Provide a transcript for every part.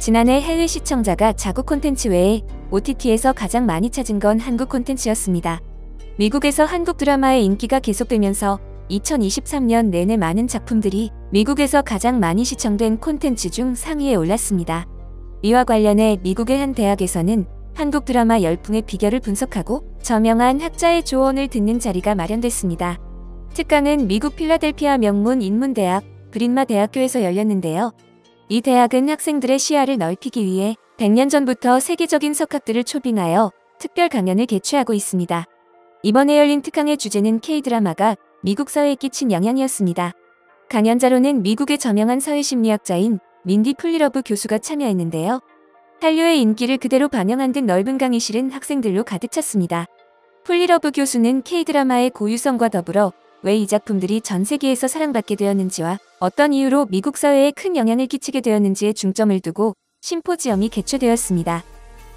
지난해 해외 시청자가 자국 콘텐츠 외에 OTT에서 가장 많이 찾은 건 한국 콘텐츠였습니다. 미국에서 한국 드라마의 인기가 계속되면서 2023년 내내 많은 작품들이 미국에서 가장 많이 시청된 콘텐츠 중 상위에 올랐습니다. 이와 관련해 미국의 한 대학에서는 한국 드라마 열풍의 비결을 분석하고 저명한 학자의 조언을 듣는 자리가 마련됐습니다. 특강은 미국 필라델피아 명문 인문대학 브린마 대학교에서 열렸는데요. 이 대학은 학생들의 시야를 넓히기 위해 100년 전부터 세계적인 석학들을 초빙하여 특별 강연을 개최하고 있습니다. 이번에 열린 특강의 주제는 K-드라마가 미국 사회에 끼친 영향이었습니다. 강연자로는 미국의 저명한 사회심리학자인 민디 풀리러브 교수가 참여했는데요. 한류의 인기를 그대로 반영한 듯 넓은 강의실은 학생들로 가득 찼습니다. 풀리러브 교수는 K-드라마의 고유성과 더불어 왜 이 작품들이 전 세계에서 사랑받게 되었는지와 어떤 이유로 미국 사회에 큰 영향을 끼치게 되었는지에 중점을 두고 심포지엄이 개최되었습니다.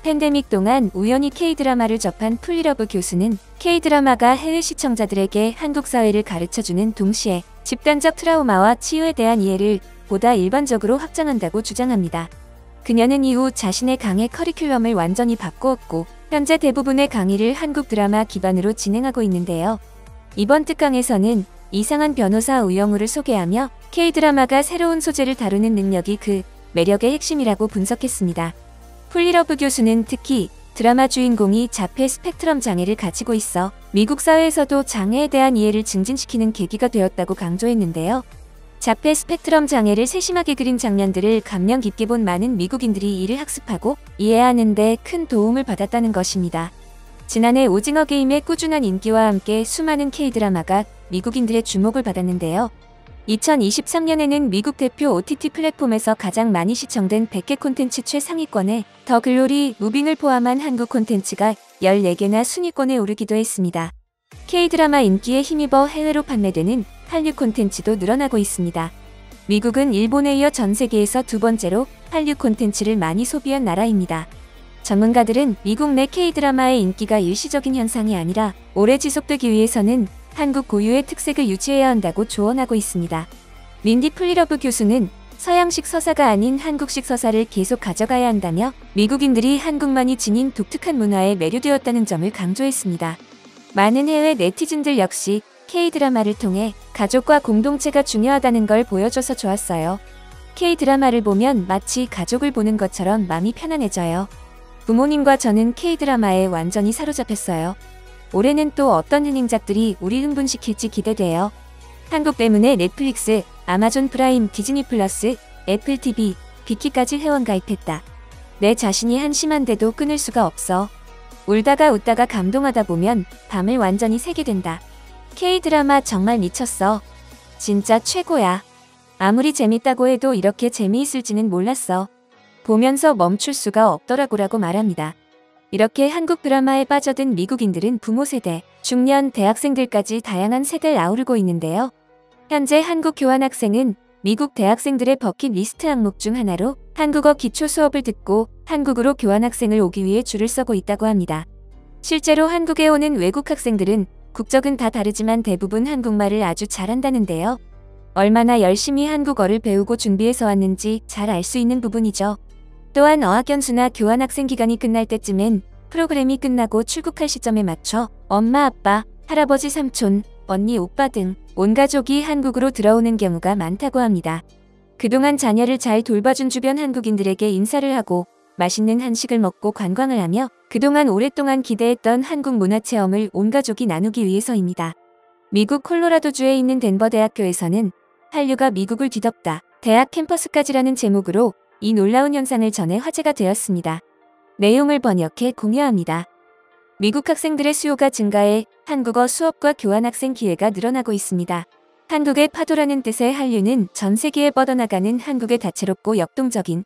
팬데믹 동안 우연히 K-드라마를 접한 풀리러브 교수는 K-드라마가 해외 시청자들에게 한국 사회를 가르쳐주는 동시에 집단적 트라우마와 치유에 대한 이해를 보다 일반적으로 확장한다고 주장합니다. 그녀는 이후 자신의 강의 커리큘럼을 완전히 바꾸었고 현재 대부분의 강의를 한국 드라마 기반으로 진행하고 있는데요. 이번 특강에서는 이상한 변호사 우영우를 소개하며 K-드라마가 새로운 소재를 다루는 능력이 그 매력의 핵심이라고 분석했습니다. 풀리러브 교수는 특히 드라마 주인공이 자폐 스펙트럼 장애를 가지고 있어 미국 사회에서도 장애에 대한 이해를 증진시키는 계기가 되었다고 강조했는데요. 자폐 스펙트럼 장애를 세심하게 그린 장면들을 감명 깊게 본 많은 미국인들이 이를 학습하고 이해하는 데 큰 도움을 받았다는 것입니다. 지난해 오징어 게임의 꾸준한 인기와 함께 수많은 K-드라마가 미국인들의 주목을 받았는데요. 2023년에는 미국 대표 OTT 플랫폼에서 가장 많이 시청된 100개 콘텐츠 최상위권에 더 글로리 무빙을 포함한 한국 콘텐츠가 14개나 순위권에 오르기도 했습니다. K-드라마 인기에 힘입어 해외로 판매되는 한류 콘텐츠도 늘어나고 있습니다. 미국은 일본에 이어 전 세계에서 두 번째로 한류 콘텐츠를 많이 소비한 나라입니다. 전문가들은 미국 내 K-드라마의 인기가 일시적인 현상이 아니라 오래 지속되기 위해서는 한국 고유의 특색을 유지해야 한다고 조언하고 있습니다. 민디 풀리러브 교수는 서양식 서사가 아닌 한국식 서사를 계속 가져가야 한다며 미국인들이 한국만이 지닌 독특한 문화에 매료되었다는 점을 강조했습니다. 많은 해외 네티즌들 역시 K-드라마를 통해 가족과 공동체가 중요하다는 걸 보여줘서 좋았어요. K-드라마를 보면 마치 가족을 보는 것처럼 마음이 편안해져요. 부모님과 저는 K-드라마에 완전히 사로잡혔어요. 올해는 또 어떤 흥행작들이 우리 흥분시킬지 기대돼요. 한국 때문에 넷플릭스, 아마존 프라임, 디즈니 플러스, 애플 TV, 비키까지 회원가입했다. 내 자신이 한심한데도 끊을 수가 없어. 울다가 웃다가 감동하다 보면 밤을 완전히 새게 된다. K-드라마 정말 미쳤어. 진짜 최고야. 아무리 재밌다고 해도 이렇게 재미있을지는 몰랐어. 보면서 멈출 수가 없더라고라고 말합니다. 이렇게 한국 드라마에 빠져든 미국인들은 부모 세대, 중년, 대학생들까지 다양한 세대를 아우르고 있는데요. 현재 한국 교환학생은 미국 대학생들의 버킷리스트 항목 중 하나로 한국어 기초 수업을 듣고 한국으로 교환학생을 오기 위해 줄을 서고 있다고 합니다. 실제로 한국에 오는 외국 학생들은 국적은 다 다르지만 대부분 한국말을 아주 잘한다는데요. 얼마나 열심히 한국어를 배우고 준비해서 왔는지 잘 알 수 있는 부분이죠. 또한 어학연수나 교환학생 기간이 끝날 때쯤엔 프로그램이 끝나고 출국할 시점에 맞춰 엄마, 아빠, 할아버지, 삼촌, 언니, 오빠 등 온 가족이 한국으로 들어오는 경우가 많다고 합니다. 그동안 자녀를 잘 돌봐준 주변 한국인들에게 인사를 하고 맛있는 한식을 먹고 관광을 하며 그동안 오랫동안 기대했던 한국 문화체험을 온 가족이 나누기 위해서입니다. 미국 콜로라도주에 있는 덴버 대학교에서는 한류가 미국을 뒤덮다. 대학 캠퍼스까지라는 제목으로 이 놀라운 현상을 전해 화제가 되었습니다. 내용을 번역해 공유합니다. 미국 학생들의 수요가 증가해 한국어 수업과 교환학생 기회가 늘어나고 있습니다. 한국의 파도라는 뜻의 한류는 전 세계에 뻗어나가는 한국의 다채롭고 역동적인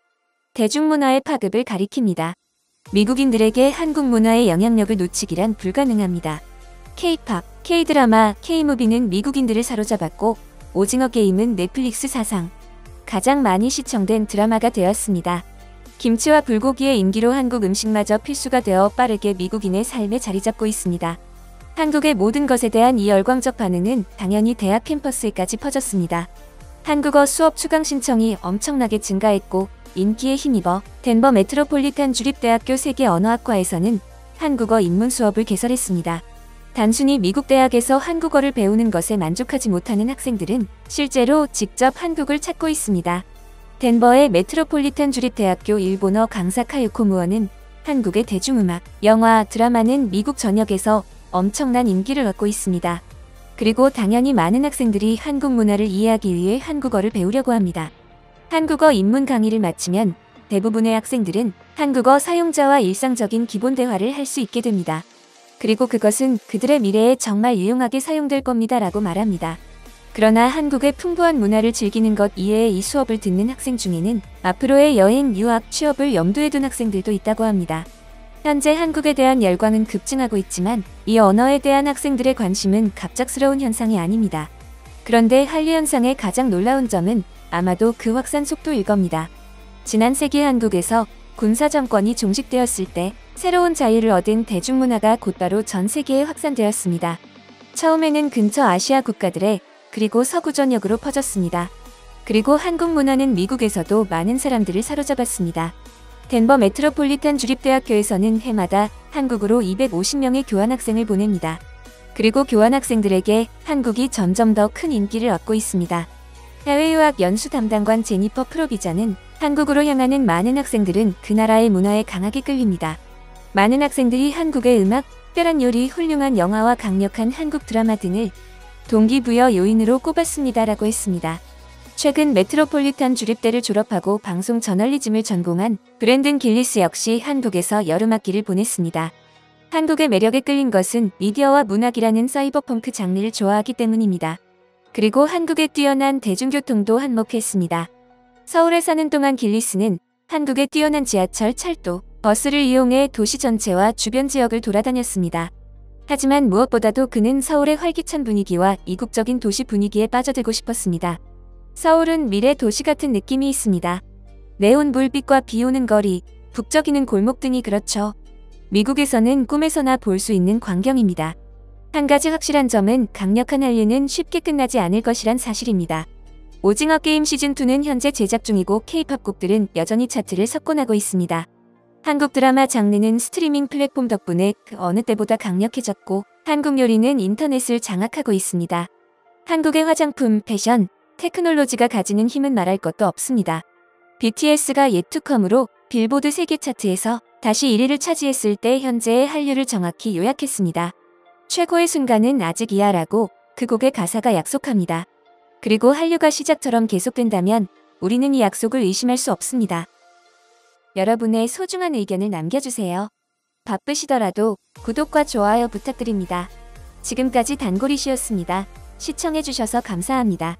대중문화의 파급을 가리킵니다. 미국인들에게 한국 문화의 영향력을 놓치기란 불가능합니다. K-팝, K-드라마, K-무비는 미국인들을 사로잡았고 오징어 게임은 넷플릭스 사상 가장 많이 시청된 드라마가 되었습니다. 김치와 불고기의 인기로 한국 음식마저 필수가 되어 빠르게 미국인의 삶에 자리잡고 있습니다. 한국의 모든 것에 대한 이 열광적 반응은 당연히 대학 캠퍼스에까지 퍼졌습니다. 한국어 수업 추강 신청이 엄청나게 증가했고 인기에 힘입어 덴버 메트로폴리탄 주립대학교 세계언어학과에서는 한국어 입문 수업을 개설했습니다. 단순히 미국 대학에서 한국어를 배우는 것에 만족하지 못하는 학생들은 실제로 직접 한국을 찾고 있습니다. 덴버의 메트로폴리탄 주립대학교 일본어 강사 카유코 무어는 한국의 대중음악, 영화, 드라마는 미국 전역에서 엄청난 인기를 얻고 있습니다. 그리고 당연히 많은 학생들이 한국 문화를 이해하기 위해 한국어를 배우려고 합니다. 한국어 입문 강의를 마치면 대부분의 학생들은 한국어 사용자와 일상적인 기본 대화를 할 수 있게 됩니다. 그리고 그것은 그들의 미래에 정말 유용하게 사용될 겁니다 라고 말합니다. 그러나 한국의 풍부한 문화를 즐기는 것 이외에 이 수업을 듣는 학생 중에는 앞으로의 여행, 유학, 취업을 염두에 둔 학생들도 있다고 합니다. 현재 한국에 대한 열광은 급증하고 있지만 이 언어에 대한 학생들의 관심은 갑작스러운 현상이 아닙니다. 그런데 한류 현상의 가장 놀라운 점은 아마도 그 확산 속도일 겁니다. 지난 세기 한국에서 군사 정권이 종식되었을 때 새로운 자유를 얻은 대중문화가 곧바로 전 세계에 확산되었습니다. 처음에는 근처 아시아 국가들에 그리고 서구 전역으로 퍼졌습니다. 그리고 한국 문화는 미국에서도 많은 사람들을 사로잡았습니다. 덴버 메트로폴리탄 주립대학교에서는 해마다 한국으로 250명의 교환학생을 보냅니다. 그리고 교환학생들에게 한국이 점점 더 큰 인기를 얻고 있습니다. 해외유학 연수 담당관 제니퍼 프로비자는 한국으로 향하는 많은 학생들은 그 나라의 문화에 강하게 끌립니다. 많은 학생들이 한국의 음악, 특별한 요리, 훌륭한 영화와 강력한 한국 드라마 등을 동기부여 요인으로 꼽았습니다 라고 했습니다. 최근 메트로폴리탄 주립대를 졸업하고 방송 저널리즘을 전공한 브랜든 길리스 역시 한국에서 여름학기를 보냈습니다. 한국의 매력에 끌린 것은 미디어와 문학이라는 사이버펑크 장르를 좋아하기 때문입니다. 그리고 한국의 뛰어난 대중교통도 한몫했습니다. 서울에 사는 동안 길리스는 한국의 뛰어난 지하철, 철도, 버스를 이용해 도시 전체와 주변 지역을 돌아다녔습니다. 하지만 무엇보다도 그는 서울의 활기찬 분위기와 이국적인 도시 분위기에 빠져들고 싶었습니다. 서울은 미래 도시 같은 느낌이 있습니다. 네온 불빛과 비 오는 거리, 북적이는 골목 등이 그렇죠. 미국에서는 꿈에서나 볼 수 있는 광경입니다. 한 가지 확실한 점은 강력한 한류는 쉽게 끝나지 않을 것이란 사실입니다. 오징어 게임 시즌2는 현재 제작 중이고 K-팝 곡들은 여전히 차트를 석권하고 있습니다. 한국 드라마 장르는 스트리밍 플랫폼 덕분에 그 어느 때보다 강력해졌고 한국 요리는 인터넷을 장악하고 있습니다. 한국의 화장품, 패션, 테크놀로지가 가지는 힘은 말할 것도 없습니다. BTS가 예투컴으로 빌보드 세계 차트에서 다시 1위를 차지했을 때 현재의 한류를 정확히 요약했습니다. 최고의 순간은 아직이야 라고 그 곡의 가사가 약속합니다. 그리고 한류가 시작처럼 계속된다면 우리는 이 약속을 의심할 수 없습니다. 여러분의 소중한 의견을 남겨주세요. 바쁘시더라도 구독과 좋아요 부탁드립니다. 지금까지 단골이시였습니다. 시청해주셔서 감사합니다.